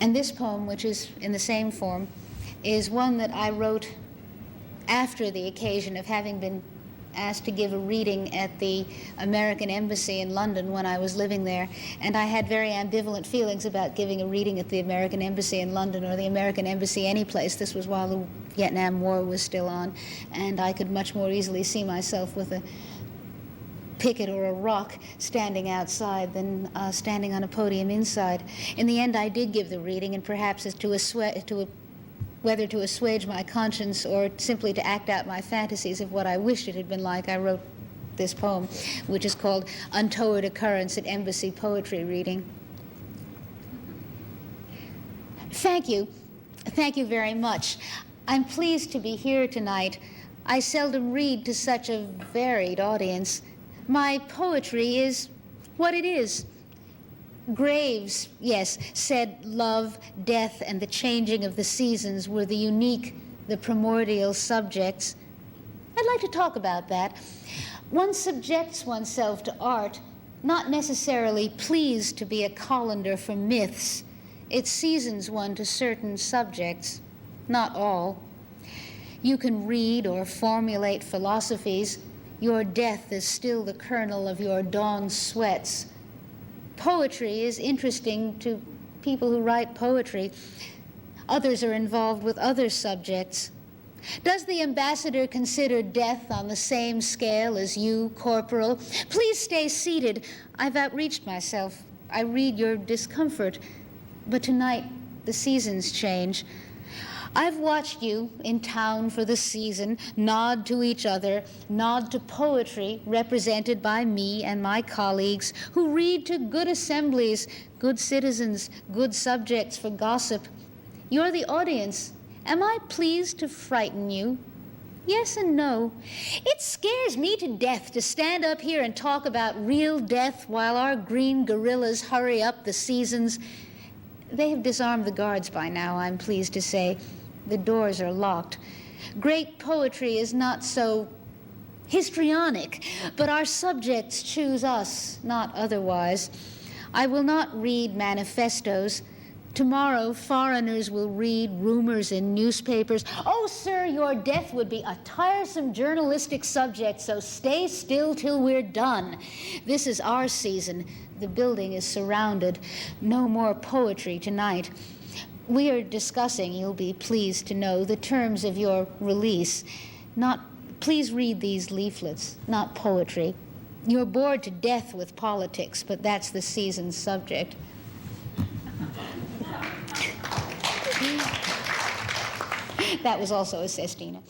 And this poem, which is in the same form, is one that I wrote after the occasion of having been asked to give a reading at the American Embassy in London when I was living there. And I had very ambivalent feelings about giving a reading at the American Embassy in London or the American Embassy anyplace. This was while the Vietnam War was still on, and I could much more easily see myself with a picket or a rock standing outside than standing on a podium inside. In the end, I did give the reading, and perhaps as whether to assuage my conscience or simply to act out my fantasies of what I wished it had been like, I wrote this poem, which is called Untoward Occurrence at Embassy Poetry Reading. Thank you. Thank you very much. I'm pleased to be here tonight. I seldom read to such a varied audience. My poetry is what it is. Graves, yes, said love, death, and the changing of the seasons were the unique, the primordial subjects. I'd like to talk about that. One subjects oneself to art, not necessarily pleased to be a colander for myths. It seasons one to certain subjects, not all. You can read or formulate philosophies. Your death is still the kernel of your dawn sweats. Poetry is interesting to people who write poetry. Others are involved with other subjects. Does the ambassador consider death on the same scale as you, Corporal? Please stay seated. I've outreached myself. I read your discomfort. But tonight, the seasons change. I've watched you in town for the season nod to each other, nod to poetry represented by me and my colleagues who read to good assemblies, good citizens, good subjects for gossip. You're the audience. Am I pleased to frighten you? Yes and no. It scares me to death to stand up here and talk about real death while our green guerrillas hurry up the seasons. They have disarmed the guards by now, I'm pleased to say. The doors are locked. Great poetry is not so histrionic, but our subjects choose us, not otherwise. I will not read manifestos. Tomorrow, foreigners will read rumors in newspapers. Oh, sir, your death would be a tiresome journalistic subject, so stay still till we're done. This is our season. The building is surrounded. No more poetry tonight. We are discussing, you'll be pleased to know, the terms of your release. Please read these leaflets, not poetry. You're bored to death with politics, but that's the season's subject. That was also a sestina.